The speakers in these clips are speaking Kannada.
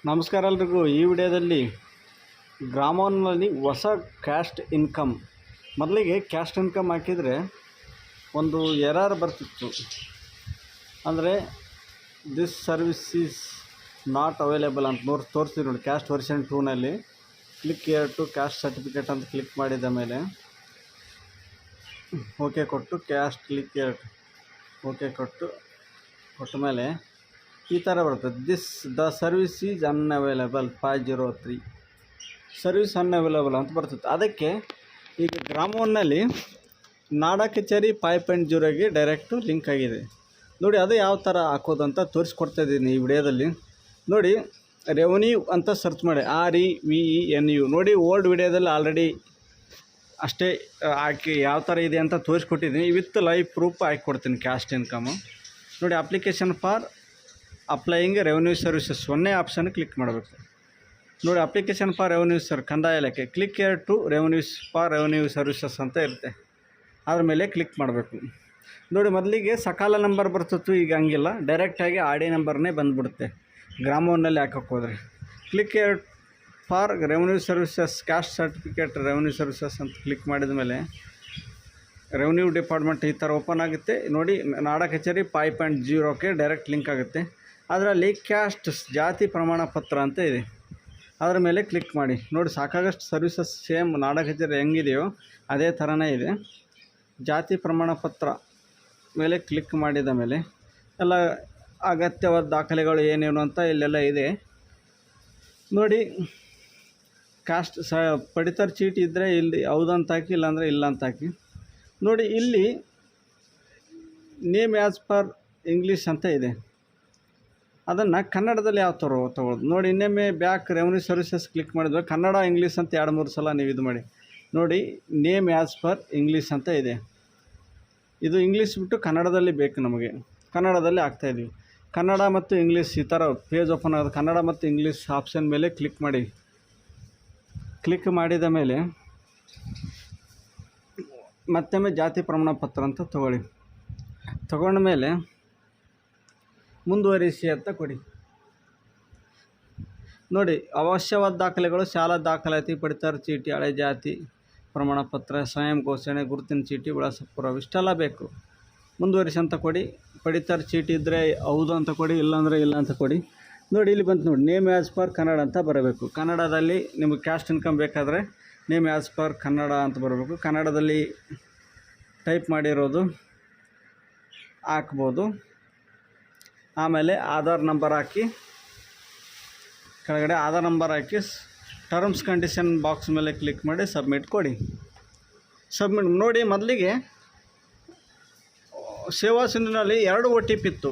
ನಮಸ್ಕಾರ ಎಲ್ರಿಗೂ. ಈ ವಿಡಿಯೋದಲ್ಲಿ ಗ್ರಾಮೋನ್ನಲ್ಲಿ ಹೊಸ ಕ್ಯಾಸ್ಟ್ ಇನ್ಕಮ್, ಮೊದಲಿಗೆ ಕ್ಯಾಸ್ಟ್ ಇನ್ಕಮ್ ಹಾಕಿದರೆ ಒಂದು ಎರರ್ ಬರ್ತಿತ್ತು. ಅಂದರೆ this service is not available ಅಂತ ತೋರಿಸ್ತೀವಿ ನೋಡಿ. ಕ್ಯಾಸ್ಟ್ ವರ್ಷನ್ 2ನಲ್ಲಿ click here to caste certificate ಅಂತ ಕ್ಲಿಕ್ ಮಾಡಿದ ಮೇಲೆ ಓಕೆ ಕೊಟ್ಟು ಕ್ಯಾಸ್ಟ್ ಕ್ಲಿಕ್ ಹಿಯರ್ ಓಕೆ ಕೊಟ್ಟ ಮೇಲೆ ಈ ಥರ ಬರ್ತದೆ. The service is unavailable 503 service unavailable ಅಂತ ಬರ್ತದೆ. ಅದಕ್ಕೆ ಈಗ ಗ್ರಾಮೋನ್ನಲ್ಲಿ ನಾಡಾ ಕಚೇರಿ 5.0ಗೆ ಡೈರೆಕ್ಟು ಲಿಂಕ್ ಆಗಿದೆ ನೋಡಿ. ಅದು ಯಾವ ಥರ ಹಾಕೋದಂತ ತೋರಿಸ್ಕೊಡ್ತಾಯಿದ್ದೀನಿ ಈ ವಿಡಿಯೋದಲ್ಲಿ ನೋಡಿ. ರೆವೆನ್ಯೂ ಅಂತ ಸರ್ಚ್ ಮಾಡಿ, REVENU ನೋಡಿ. ಓಲ್ಡ್ ವಿಡಿಯೋದಲ್ಲಿ ಆಲ್ರೆಡಿ ಅಷ್ಟೇ ಹಾಕಿ ಯಾವ ಥರ ಇದೆ ಅಂತ ತೋರಿಸ್ಕೊಟ್ಟಿದ್ದೀನಿ. ವಿತ್ ಲೈವ್ ಪ್ರೂಫ್ ಹಾಕಿ ಕೊಡ್ತೀನಿ. ಕ್ಯಾಸ್ಟ್ ಇನ್ಕಮು ನೋಡಿ. Application for applying revenue services ಒಂದೇ ಆಪ್ಷನ್ ಕ್ಲಿಕ್ ಮಾಡಬೇಕು ನೋಡಿ. ಅಪ್ಲಿಕೇಶನ್ ಫಾರ್ ರೆವೆನ್ಯೂ ಕಂದಾಯ ಇಲಾಖೆ click here to revenue services ಅಂತ ಇರುತ್ತೆ. ಅದ್ರ ಮೇಲೆ ಕ್ಲಿಕ್ ಮಾಡಬೇಕು ನೋಡಿ. ಮೊದಲಿಗೆ ಸಕಾಲ ನಂಬರ್ ಬರ್ತಿತ್ತು, ಈಗ ಹಂಗಿಲ್ಲ. ಡೈರೆಕ್ಟಾಗಿ RD ನಂಬರ್ನೇ ಬಂದುಬಿಡುತ್ತೆ ಗ್ರಾಮೋನ್ನಲ್ಲಿ ಹಾಕೋಕ್ಕೆ ಹೋದರೆ. Click here for revenue services caste certificate revenue services ಅಂತ ಕ್ಲಿಕ್ ಮಾಡಿದ ಮೇಲೆ ರೆವೆನ್ಯೂ ಡಿಪಾರ್ಟ್ಮೆಂಟ್ ಈ ಥರ ಓಪನ್ ಆಗುತ್ತೆ ನೋಡಿ. ನಾಡಾ ಕಚೇರಿ 5.0ಕ್ಕೆ ಡೈರೆಕ್ಟ್ ಲಿಂಕ್ ಆಗುತ್ತೆ. ಅದರಲ್ಲಿ ಕ್ಯಾಸ್ಟ್ ಜಾತಿ ಪ್ರಮಾಣ ಪತ್ರ ಅಂತ ಇದೆ, ಅದರ ಮೇಲೆ ಕ್ಲಿಕ್ ಮಾಡಿ ನೋಡಿ. ಸಾಕಾಗಷ್ಟು ಸರ್ವಿಸಸ್ ಸೇಮ್ ನಾಡಾ ಕಚೇರಿ ಹೆಂಗಿದೆಯೋ ಅದೇ ಥರನೇ ಇದೆ. ಜಾತಿ ಪ್ರಮಾಣ ಪತ್ರ ಮೇಲೆ ಕ್ಲಿಕ್ ಮಾಡಿದ ಮೇಲೆ ಎಲ್ಲ ಅಗತ್ಯವಾದ ದಾಖಲೆಗಳು ಏನೇನು ಅಂತ ಇಲ್ಲೆಲ್ಲ ಇದೆ ನೋಡಿ. ಕ್ಯಾಸ್ಟ್ ಪಡಿತರ ಚೀಟಿ ಇದ್ದರೆ ಇಲ್ಲಿ ಹೌದಂತ ಹಾಕಿ, ಇಲ್ಲಾಂದರೆ ಇಲ್ಲ ಅಂತ ಹಾಕಿ ನೋಡಿ. ಇಲ್ಲಿ ನೇಮ್ ಆ್ಯಸ್ ಪರ್ ಇಂಗ್ಲೀಷ್ ಅಂತ ಇದೆ, ಅದನ್ನು ಕನ್ನಡದಲ್ಲಿ ಯಾವ ಥರ ತೊಗೊಳ್ಳೋದು ನೋಡಿ. ಇನ್ನೊಮ್ಮೆ ಬ್ಯಾಕ್ ರೆವೆನ್ಯೂ ಸರ್ವಿಸಸ್ ಕ್ಲಿಕ್ ಮಾಡಿದ್ರೆ ಕನ್ನಡ ಇಂಗ್ಲೀಷ್ ಅಂತ 2-3 ಸಲ ನೀವು ಇದು ಮಾಡಿ ನೋಡಿ. ನೇಮ್ ಆ್ಯಸ್ ಪರ್ ಇಂಗ್ಲೀಷ್ ಅಂತ ಇದೆ. ಇದು ಇಂಗ್ಲೀಷ್ ಬಿಟ್ಟು ಕನ್ನಡದಲ್ಲಿ ಬೇಕು ನಮಗೆ, ಕನ್ನಡದಲ್ಲಿ ಹಾಕ್ತಾಯಿದ್ವಿ. ಕನ್ನಡ ಮತ್ತು ಇಂಗ್ಲೀಷ್ ಈ ಥರ ಪೇಜ್ ಓಪನ್ ಆಗೋದು. ಕನ್ನಡ ಮತ್ತು ಇಂಗ್ಲೀಷ್ ಆಪ್ಷನ್ ಮೇಲೆ ಕ್ಲಿಕ್ ಮಾಡಿ. ಕ್ಲಿಕ್ ಮಾಡಿದ ಮೇಲೆ ಮತ್ತೊಮ್ಮೆ ಜಾತಿ ಪ್ರಮಾಣ ಪತ್ರ ಅಂತ ತಗೊಂಡ ಮೇಲೆ ಮುಂದುವರಿಸಿ ಅಂತ ಕೊಡಿ ನೋಡಿ. ಅವಶ್ಯವಾದ ದಾಖಲೆಗಳು ಶಾಲಾ ದಾಖಲಾತಿ, ಪಡಿತರ ಚೀಟಿ, ಹಳೆ ಜಾತಿ ಪ್ರಮಾಣ ಪತ್ರ, ಸ್ವಯಂ ಘೋಷಣೆ, ಗುರುತಿನ ಚೀಟಿ, ವಿಳಾಸ ಪುರಾವೆ ಇಷ್ಟೆಲ್ಲ ಬೇಕು. ಮುಂದುವರಿಸಿ ಅಂತ ಕೊಡಿ. ಪಡಿತರ ಚೀಟಿ ಇದ್ದರೆ ಹೌದು ಅಂತ ಕೊಡಿ, ಇಲ್ಲಾಂದರೆ ಇಲ್ಲ ಅಂತ ಕೊಡಿ ನೋಡಿ. ಇಲ್ಲಿ ಬಂತು ನೋಡಿ, ನೇಮ್ ಆ್ಯಸ್ ಪರ್ ಕನ್ನಡ ಅಂತ ಬರಬೇಕು. ಕನ್ನಡದಲ್ಲಿ ನಿಮಗೆ ಕ್ಯಾಸ್ಟ್ ಇನ್ಕಮ್ ಬೇಕಾದರೆ ನೇಮ್ ಆ್ಯಸ್ ಪರ್ ಕನ್ನಡ ಅಂತ ಬರಬೇಕು. ಕನ್ನಡದಲ್ಲಿ ಟೈಪ್ ಮಾಡಿರೋದು ಹಾಕ್ಬೋದು. ಆಮೇಲೆ ಆಧಾರ್ ನಂಬರ್ ಹಾಕಿ, ಕೆಳಗಡೆ ಆಧಾರ್ ನಂಬರ್ ಹಾಕಿ ಟರ್ಮ್ಸ್ ಕಂಡೀಷನ್ ಬಾಕ್ಸ್ ಮೇಲೆ ಕ್ಲಿಕ್ ಮಾಡಿ ಸಬ್ಮಿಟ್ ಕೊಡಿ. ಸಬ್ಮಿಟ್ ನೋಡಿ. ಮೊದಲಿಗೆ ಸೇವಾ ಸಿಂಧುನಲ್ಲಿ 2 OTP ಇತ್ತು.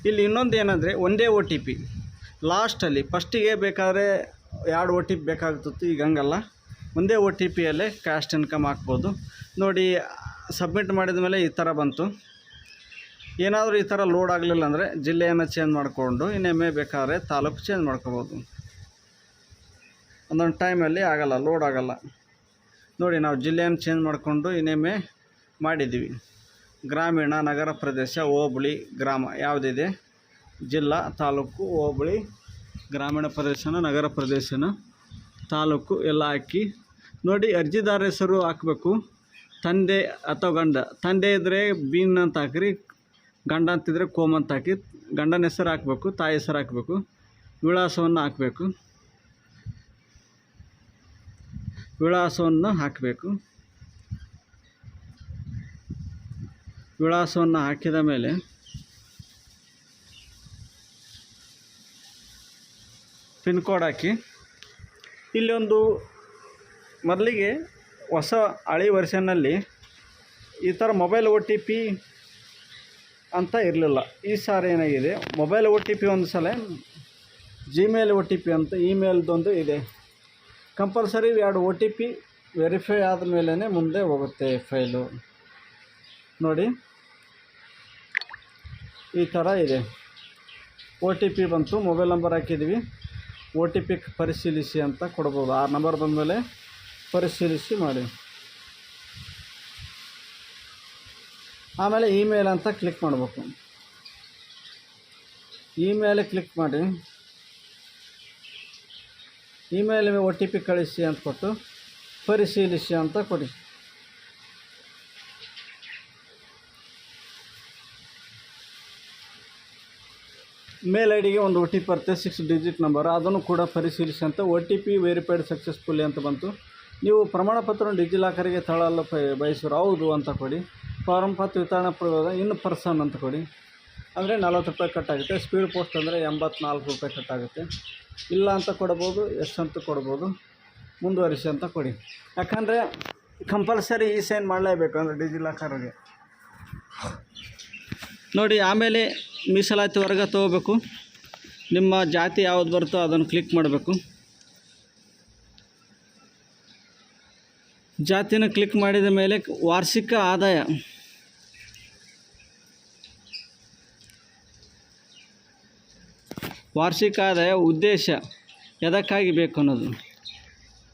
ಇಲ್ಲಿ ಇನ್ನೊಂದು ಏನಂದರೆ ಒಂದೇ OTP. ಲಾಸ್ಟಲ್ಲಿ ಫಸ್ಟಿಗೆ ಬೇಕಾದರೆ 2 OTP ಬೇಕಾಗ್ತಿತ್ತು, ಈಗ ಹಂಗಲ್ಲ. ಒಂದೇ OTPಯಲ್ಲೇ ಕ್ಯಾಸ್ಟ್ ಇನ್ಕಮ್ ಹಾಕ್ಬೋದು ನೋಡಿ. ಸಬ್ಮಿಟ್ ಮಾಡಿದ ಮೇಲೆ ಈ ಥರ ಬಂತು. ಏನಾದರೂ ಈ ಥರ ಲೋಡ್ ಆಗಲಿಲ್ಲ ಅಂದರೆ ಜಿಲ್ಲೆಯನ್ನು ಚೇಂಜ್ ಮಾಡಿಕೊಂಡು ಇನ್ನೊಮ್ಮೆ ಬೇಕಾದರೆ ತಾಲೂಕು ಚೇಂಜ್ ಮಾಡ್ಕೋಬೋದು. ಒಂದೊಂದು ಟೈಮಲ್ಲಿ ಆಗಲ್ಲ, ಲೋಡ್ ಆಗಲ್ಲ ನೋಡಿ. ನಾವು ಜಿಲ್ಲೆಯನ್ನು ಚೇಂಜ್ ಮಾಡಿಕೊಂಡು ಇನ್ನೊಮ್ಮೆ ಮಾಡಿದ್ದೀವಿ. ಗ್ರಾಮೀಣ, ನಗರ ಪ್ರದೇಶ, ಹೋಬಳಿ, ಗ್ರಾಮ ಯಾವುದಿದೆ, ಜಿಲ್ಲಾ, ತಾಲೂಕು, ಹೋಬಳಿ, ಗ್ರಾಮೀಣ ಪ್ರದೇಶನ, ನಗರ ಪ್ರದೇಶನ, ತಾಲೂಕು ಎಲ್ಲ ಹಾಕಿ ನೋಡಿ. ಅರ್ಜಿದಾರ ಹೆಸರು ಹಾಕಬೇಕು. ತಂದೆ ಅಥವಾ ಗಂಡ. ತಂದೆ ಇದ್ದರೆ ಬೀನ್ ಅಂತ ಹಾಕಿರಿ, ಗಂಡ ಅಂತಿದ್ರೆ ಕೋಮ್ ಅಂತ ಹಾಕಿ. ಗಂಡನ ಹೆಸರು ಹಾಕಬೇಕು, ತಾಯಿ ಹೆಸರು ಹಾಕಬೇಕು, ವಿಳಾಸವನ್ನು ಹಾಕಬೇಕು. ವಿಳಾಸವನ್ನು ಹಾಕಿದ ಮೇಲೆ ಪಿನ್ ಕೋಡ್ ಹಾಕಿ. ಇಲ್ಲಿ ಒಂದು ಮೊದಲಿಗೆ ಹೊಸ ಹಳೆ ವರ್ಷನ್ನಲ್ಲಿ ಈ ಥರ ಮೊಬೈಲ್ OTP ಅಂತ ಇರಲಿಲ್ಲ. ಈ ಸಾರಿ ಏನಾಗಿದೆ, ಮೊಬೈಲ್ OTP ಒಂದು ಸಲ, ಜಿಮೇಲ್ OTP ಅಂತ ಇಮೇಲ್ದೊಂದು ಇದೆ. ಕಂಪಲ್ಸರಿ 2 OTP ವೆರಿಫೈ ಆದ ಮೇಲೇ ಮುಂದೆ ಹೋಗುತ್ತೆ ಫೈಲು ನೋಡಿ. ಈ ಥರ ಇದೆ. OTP ಬಂತು, ಮೊಬೈಲ್ ನಂಬರ್ ಹಾಕಿದ್ವಿ. OTP ಪರಿಶೀಲಿಸಿ ಅಂತ ಕೊಡ್ಬೋದು. 6 ನಂಬರ್ ಬಂದಮೇಲೆ ಪರಿಶೀಲಿಸಿ ಮಾಡಿ. ಆಮೇಲೆ ಇಮೇಲ್ ಅಂತ ಕ್ಲಿಕ್ ಮಾಡಬೇಕು. ಇಮೇಲ್ ಕ್ಲಿಕ್ ಮಾಡಿ ಇಮೇಲ್ OTP ಕಳಿಸಿ ಅಂತ ಕೊಟ್ಟು ಪರಿಶೀಲಿಸಿ ಅಂತ ಕೊಡಿ. ಮೇಲ್ ಐಡಿಗೆ ಒಂದು OTP ಬರುತ್ತೆ, 6 ಡಿಜಿಟ್ ನಂಬರ್. ಅದನ್ನು ಕೂಡ ಪರಿಶೀಲಿಸಿ ಅಂತ. OTP ವೆರಿಫೈಡ್ ಸಕ್ಸಸ್ಫುಲಿ ಅಂತ ಬಂತು. ನೀವು ಪ್ರಮಾಣ ಪತ್ರವನ್ನು ಡಿಜಿಲಾಕರ್ಗೆ ತಳ್ಳಲು ಬಯಸಿರೋ ಹೌದು ಅಂತ ಕೊಡಿ. ಫಾರಮ್ ಪತ್ರ ವಿತರಣಾ ಇನ್ ಪರ್ಸನ್ ಅಂತ ಕೊಡಿ. ಅಂದರೆ 40 ರೂಪಾಯಿ ಕಟ್ಟಾಗುತ್ತೆ. ಸ್ಪೀಡ್ ಪೋಸ್ಟ್ ಅಂದರೆ 84 ರೂಪಾಯಿ ಕಟ್ಟಾಗುತ್ತೆ. ಇಲ್ಲ ಅಂತ ಕೊಡ್ಬೋದು, ಎಸ್ ಅಂತ ಕೊಡ್ಬೋದು. ಮುಂದುವರಿಸಿ ಅಂತ ಕೊಡಿ. ಯಾಕಂದರೆ ಕಂಪಲ್ಸರಿ ಸೈನ್ ಮಾಡಲೇಬೇಕು ಅಂದರೆ ಡಿಜಿಲಾಕರ್ಗೆ ನೋಡಿ. ಆಮೇಲೆ ಮೀಸಲಾತಿ ವರ್ಗ ತೊಗೋಬೇಕು. ನಿಮ್ಮ ಜಾತಿ ಯಾವುದು ಬರುತ್ತೋ ಅದನ್ನು ಕ್ಲಿಕ್ ಮಾಡಬೇಕು. ಜಾತಿನ ಕ್ಲಿಕ್ ಮಾಡಿದ ಮೇಲೆ ವಾರ್ಷಿಕ ಆದಾಯ, ಉದ್ದೇಶ ಎದಕ್ಕಾಗಿ ಬೇಕು ಅನ್ನೋದು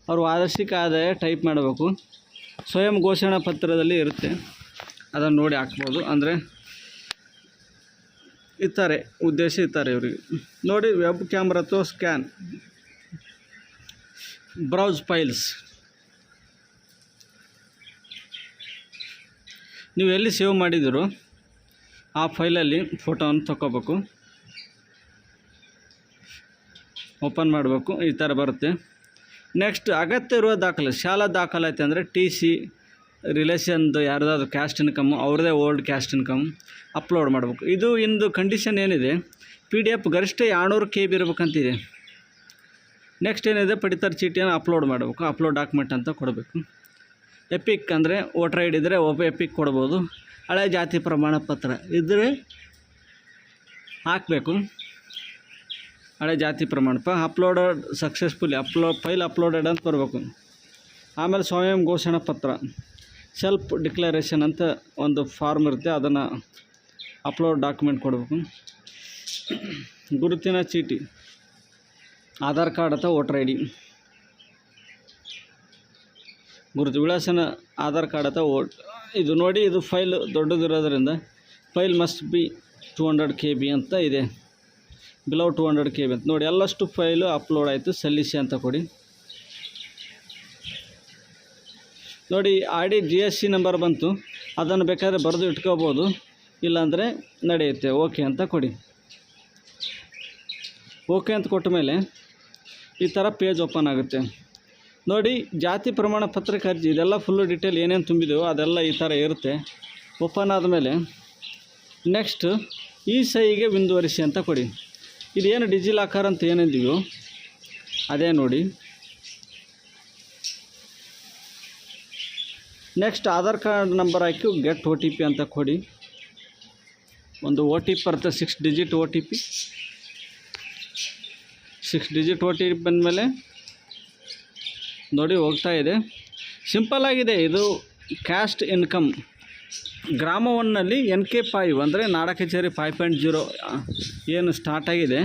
ಅವರು ವಾರ್ಷಿಕ ಆದಾಯ ಟೈಪ್ ಮಾಡಬೇಕು. ಸ್ವಯಂ ಘೋಷಣಾ ಪತ್ರದಲ್ಲಿ ಇರುತ್ತೆ, ಅದನ್ನು ನೋಡಿ ಹಾಕ್ಬೋದು. ಅಂದರೆ ಇರ್ತಾರೆ, ಉದ್ದೇಶ ಇರ್ತಾರೆ ಇವರಿಗೆ ನೋಡಿ. ವೆಬ್ ಕ್ಯಾಮ್ರಾ ಅಥವಾ ಸ್ಕ್ಯಾನ್, ಬ್ರೌಸ್ ಫೈಲ್ಸ್. ನೀವು ಎಲ್ಲಿ ಸೇವ್ ಮಾಡಿದ್ದೀರೋ ಆ ಫೈಲಲ್ಲಿ ಫೋಟೋವನ್ನು ತಗೋಬೇಕು, ಓಪನ್ ಮಾಡಬೇಕು. ಈ ಥರ ಬರುತ್ತೆ. ನೆಕ್ಸ್ಟ್ ಅಗತ್ಯ ಇರುವ ದಾಖಲೆ, ಶಾಲಾ ದಾಖಲಾತಿ ಅಂದರೆ TC, ರಿಲೇಷನ್ದು ಯಾರ್ದಾದ್ರು ಕ್ಯಾಸ್ಟ್ ಇನ್ಕಮ್ಮು, ಅವ್ರದ್ದೇ ಓಲ್ಡ್ ಕ್ಯಾಸ್ಟ್ ಇನ್ಕಮ್ ಅಪ್ಲೋಡ್ ಮಾಡಬೇಕು. ಇಂದು ಕಂಡೀಷನ್ ಏನಿದೆ, PDF ಗರಿಷ್ಠ 200 KB ಇರಬೇಕಂತಿದೆ. ನೆಕ್ಸ್ಟ್ ಏನಿದೆ, ಪಡಿತರ ಚೀಟಿಯನ್ನು ಅಪ್ಲೋಡ್ ಮಾಡಬೇಕು. ಅಪ್ಲೋಡ್ ಡಾಕ್ಯುಮೆಂಟ್ ಅಂತ ಕೊಡಬೇಕು. ಎಪಿಕ್ ಅಂದರೆ ವೋಟರ್ ID ಇದ್ದರೆ ಎಪಿಕ್ ಕೊಡ್ಬೋದು. ಹಳೆ ಜಾತಿ ಪ್ರಮಾಣ ಪತ್ರ ಇದ್ದರೆ ಹಾಕಬೇಕು, ಹಳೆ ಜಾತಿ ಪ್ರಮಾಣ ಪತ್ರ. ಅಪ್ಲೋಡೆಡ್ ಸಕ್ಸಸ್ಫುಲಿ, ಫೈಲ್ ಅಪ್ಲೋಡೆಡ್ ಅಂತ ಬರಬೇಕು. ಆಮೇಲೆ ಸ್ವಯಂ ಘೋಷಣಾ ಪತ್ರ, ಸೆಲ್ಫ್ ಡಿಕ್ಲರೇಷನ್ ಅಂತ ಒಂದು ಫಾರ್ಮ್ ಇರುತ್ತೆ, ಅದನ್ನು ಅಪ್ಲೋಡ್ ಡಾಕ್ಯುಮೆಂಟ್ ಕೊಡಬೇಕು. ಗುರುತಿನ ಚೀಟಿ, ಆಧಾರ್ ಕಾರ್ಡ್ ಅಥವಾ ವೋಟರ್ ID, ಗುರುತು ವಿಳಾಸನ ಆಧಾರ್ ಕಾರ್ಡ್ ಅಥವಾ ಇದು ನೋಡಿ. ಇದು ಫೈಲ್ ದೊಡ್ಡದಿರೋದ್ರಿಂದ ಫೈಲ್ ಮಸ್ಟ್ ಬಿ 200 KB ಅಂತ ಇದೆ, ಬಿಲೋ 200 KB ಅಂತ ನೋಡಿ. ಎಲ್ಲಷ್ಟು ಫೈಲು ಅಪ್ಲೋಡ್ ಆಯಿತು, ಸಲ್ಲಿಸಿ ಅಂತ ಕೊಡಿ. ನೋಡಿ ID GST ನಂಬರ್ ಬಂತು, ಅದನ್ನು ಬೇಕಾದರೆ ಬರೆದು ಇಟ್ಕೋಬೋದು, ಇಲ್ಲಾಂದರೆ ನಡೆಯುತ್ತೆ. ಓಕೆ ಅಂತ ಕೊಡಿ. ಓಕೆ ಅಂತ ಕೊಟ್ಟ ಮೇಲೆ ಈ ಥರ ಪೇಜ್ ಓಪನ್ ಆಗುತ್ತೆ ನೋಡಿ. ಜಾತಿ ಪ್ರಮಾಣ ಪತ್ರಕ್ಕೆ ಅರ್ಜಿ, ಇದೆಲ್ಲ ಫುಲ್ಲು ಡೀಟೇಲ್ ಏನೇನು ತುಂಬಿದೆಯೋ ಅದೆಲ್ಲ ಈ ಥರ ಇರುತ್ತೆ. ಓಪನ್ ಆದಮೇಲೆ ನೆಕ್ಸ್ಟ್ ಸಹಿಗೆ ಮುಂದುವರಿಸಿ ಅಂತ ಕೊಡಿ. ಇದೇನು ಡಿಜಿಲಾಕರ್ ಅಂತ ಏನಿದೆಯೋ ಅದೇ ನೋಡಿ. ನೆಕ್ಸ್ಟ್ ಆಧಾರ್ ಕಾರ್ಡ್ ನಂಬರ್ ಹಾಕಿ ಗೆಟ್ OTP ಅಂತ ಕೊಡಿ. ಒಂದು OTP ಬರುತ್ತೆ, 6 ಡಿಜಿಟ್ OTP. 6 ಡಿಜಿಟ್ OTP ಬಂದಮೇಲೆ ನೋಡಿ ಹೋಗ್ತಾ ಇದೆ. ಸಿಂಪಲ್ ಆಗಿದೆ ಇದು. ಕ್ಯಾಸ್ಟ್ ಇನ್ಕಮ್ ಗ್ರಾಮ 1ನಲ್ಲಿ NK5 ಅಂದರೆ ನಾಡ ಕಚೇರಿ 5.0 ಏನು ಸ್ಟಾರ್ಟ್ ಆಗಿದೆ,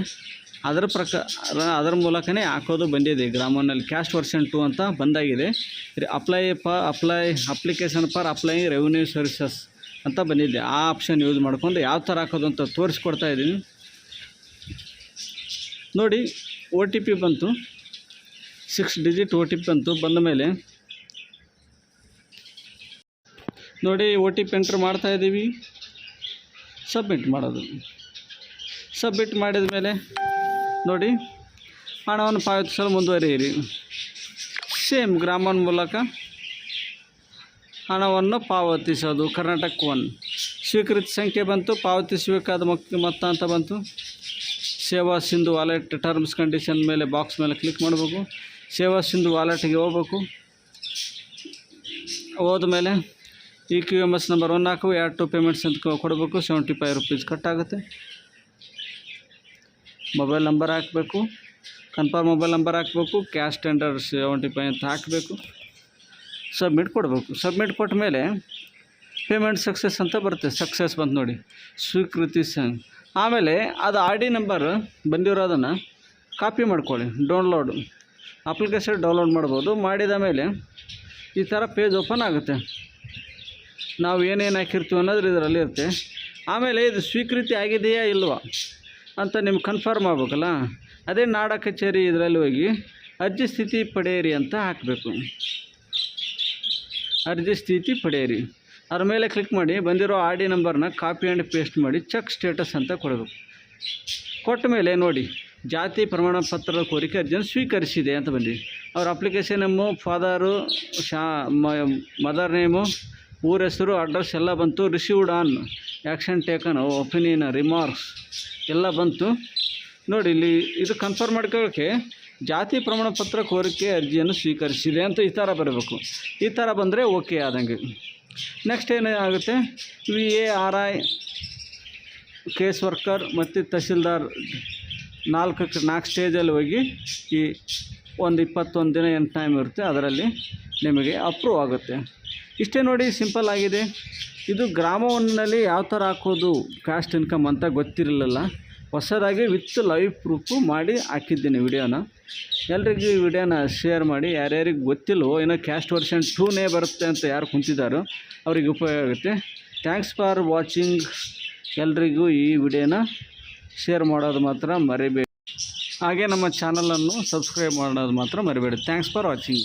ಅದರ ಮೂಲಕನೇ ಹಾಕೋದು ಬಂದಿದೆ. ಗ್ರಾಮ 1ನಲ್ಲಿ ಕ್ಯಾಸ್ಟ್ ವರ್ಷನ್ 2 ಅಂತ ಬಂದಾಗಿದೆ. Application for applying revenue services ಅಂತ ಬಂದಿದೆ. ಆ ಆಪ್ಷನ್ ಯೂಸ್ ಮಾಡ್ಕೊಂಡು ಯಾವ ಥರ ಹಾಕೋದು ಅಂತ ತೋರಿಸ್ಕೊಡ್ತಾ ಇದ್ದೀನಿ ನೋಡಿ. OTP ಬಂತು, 6 ಡಿಜಿಟ್ OTP ಬಂತು. ಬಂದ ಮೇಲೆ ನೋಡಿ OTP ಎಂಟ್ರ್ ಮಾಡ್ತಾ ಇದ್ದೀವಿ. ಸಬ್ಮಿಟ್ ಮಾಡೋದು. ಸಬ್ಮಿಟ್ ಮಾಡಿದ ಮೇಲೆ ನೋಡಿ ಹಣವನ್ನು ಪಾವತಿಸಲು ಮುಂದುವರಿಯಿರಿ. ಸೇಮ್ ಗ್ರಾಮ 1 ಮೂಲಕ ಹಣವನ್ನು ಪಾವತಿಸೋದು. ಕರ್ನಾಟಕ 1 ಸ್ವೀಕೃತಿ ಸಂಖ್ಯೆ ಬಂತು, ಪಾವತಿಸಬೇಕಾದ ಮೊತ್ತ ಅಂತ ಬಂತು. ಸೇವಾ ಸಿಂಧು ವಾಲೆಟ್ ಟರ್ಮ್ಸ್ ಕಂಡೀಷನ್ ಮೇಲೆ ಬಾಕ್ಸ್ ಮೇಲೆ ಕ್ಲಿಕ್ ಮಾಡಬೇಕು. ಸೇವಾ ಸಿಂಧು ವಾಲೆಟ್ಗೆ ಹೋಗ್ಬೇಕು. ಹೋದ್ಮೇಲೆ EQMS ನಂಬರ್ 1 ಹಾಕು, ಆ್ಯಡ್ ಟು ಪೇಮೆಂಟ್ಸ್ ಅಂತ ಕೊಡಬೇಕು. 75 ರೂಪೀಸ್ ಕಟ್ಟಾಗುತ್ತೆ. ಮೊಬೈಲ್ ನಂಬರ್ ಹಾಕಬೇಕು, ಕನ್ಫರ್ಮ್ ಮೊಬೈಲ್ ನಂಬರ್ ಹಾಕಬೇಕು. ಕ್ಯಾಶ್ ಟೆಂಡರ್ 75 ಅಂತ ಹಾಕಬೇಕು. ಸಬ್ಮಿಟ್ ಕೊಡಬೇಕು. ಸಬ್ಮಿಟ್ ಕೊಟ್ಟ ಮೇಲೆ ಪೇಮೆಂಟ್ ಸಕ್ಸಸ್ ಅಂತ ಬರುತ್ತೆ. ಸಕ್ಸಸ್ ಬಂತು ನೋಡಿ, ಸ್ವೀಕೃತಿ ಆಮೇಲೆ ಅದು RD ನಂಬರ್ ಬಂದಿರೋದನ್ನು ಕಾಪಿ ಮಾಡ್ಕೊಳ್ಳಿ. ಡೌನ್ಲೋಡ್ ಅಪ್ಲಿಕೇಶನ್ ಡೌನ್ಲೋಡ್ ಮಾಡ್ಬೋದು. ಮಾಡಿದ ಮೇಲೆ ಈ ಥರ ಪೇಜ್ ಓಪನ್ ಆಗುತ್ತೆ. ನಾವು ಏನೇನು ಹಾಕಿರ್ತೀವಿ ಅನ್ನೋದು ಇದರಲ್ಲಿ ಇರುತ್ತೆ. ಆಮೇಲೆ ಇದು ಸ್ವೀಕೃತಿ ಆಗಿದೆಯಾ ಇಲ್ವಾ ಅಂತ ನಿಮ್ಗೆ ಕನ್ಫರ್ಮ್ ಆಗ್ಬೇಕಲ್ಲ. ಅದೇ ನಾಡ ಕಚೇರಿ ಇದರಲ್ಲಿ ಹೋಗಿ ಅರ್ಜಿ ಸ್ಥಿತಿ ಪಡೆಯಿರಿ ಅಂತ ಹಾಕಬೇಕು. ಅರ್ಜಿ ಸ್ಥಿತಿ ಪಡೆಯಿರಿ, ಅದ್ರ ಮೇಲೆ ಕ್ಲಿಕ್ ಮಾಡಿ ಬಂದಿರೋ ಆರ್ ಡಿ ನಂಬರ್ನ ಕಾಪಿ ಆ್ಯಂಡ್ ಪೇಸ್ಟ್ ಮಾಡಿ ಚೆಕ್ ಸ್ಟೇಟಸ್ ಅಂತ ಕೊಡಬೇಕು. ಕೊಟ್ಟ ಮೇಲೆ ನೋಡಿ ಜಾತಿ ಪ್ರಮಾಣ ಪತ್ರದ ಕೋರಿಕೆ ಅರ್ಜಿಯನ್ನು ಸ್ವೀಕರಿಸಿದೆ ಅಂತ ಬಂದಿದೆ. ಅವ್ರ application name, father, mother name, ಊರ ಹೆಸರು, ಅಡ್ರೆಸ್ ಎಲ್ಲ ಬಂತು. Received on, action taken, opinion, remarks ಎಲ್ಲ ಬಂತು. ನೋಡಿ ಇಲ್ಲಿ ಇದು ಕನ್ಫರ್ಮ್ ಮಾಡ್ಕೊಳ್ಳೋಕ್ಕೆ ಜಾತಿ ಪ್ರಮಾಣ ಪತ್ರ ಕೋರಿಕೆ ಅರ್ಜಿಯನ್ನು ಸ್ವೀಕರಿಸಿದೆ ಅಂತ ಈ ಥರ ಬರಬೇಕು. ಈ ಥರ ಬಂದರೆ ಓಕೆ ಆದಂಗೆ. ನೆಕ್ಸ್ಟ್ ಏನಾಗುತ್ತೆ, VARI, ಕೇಸ್ ವರ್ಕರ್ ಮತ್ತು ತಹಸೀಲ್ದಾರ್ 4 ಸ್ಟೇಜಲ್ಲಿ ಹೋಗಿ ಈ ಒಂದು 21 ದಿನ ಏನು ಟೈಮ್ ಇರುತ್ತೆ ಅದರಲ್ಲಿ ನಿಮಗೆ ಅಪ್ರೂವ್ ಆಗುತ್ತೆ. ಇಷ್ಟೇ ನೋಡಿ, ಸಿಂಪಲ್ ಆಗಿದೆ. ಇದು ಗ್ರಾಮವನ್ನಲ್ಲಿ ಯಾವ ಥರ ಹಾಕೋದು ಕ್ಯಾಸ್ಟ್ ಇನ್ಕಮ್ ಅಂತ ಗೊತ್ತಿರಲಿಲ್ಲ. ಹೊಸದಾಗಿ ವಿತ್ ಲೈವ್ ಪ್ರೂಫು ಮಾಡಿ ಹಾಕಿದ್ದೀನಿ ವಿಡಿಯೋನ. ಎಲ್ರಿಗೂ ಈ ವಿಡಿಯೋನ ಶೇರ್ ಮಾಡಿ. ಯಾರ್ಯಾರಿಗೆ ಗೊತ್ತಿಲ್ಲವೋ ಏನೋ ಕ್ಯಾಸ್ಟ್ ವರ್ಷನ್ 2ನೇ ಬರುತ್ತೆ ಅಂತ ಯಾರು ಕುಂತಿದ್ದಾರೋ ಅವ್ರಿಗೆ ಉಪಯೋಗ ಆಗುತ್ತೆ. Thanks for watching. ಎಲ್ರಿಗೂ ಈ ವಿಡಿಯೋನ ಶೇರ್ ಮಾಡೋದು ಮಾತ್ರ ಮರಿಬೇಡಿ. ಹಾಗೆ ನಮ್ಮ ಚಾನಲನ್ನು ಸಬ್ಸ್ಕ್ರೈಬ್ ಮಾಡೋದು ಮಾತ್ರ ಮರಿಬೇಡಿ. Thanks for watching.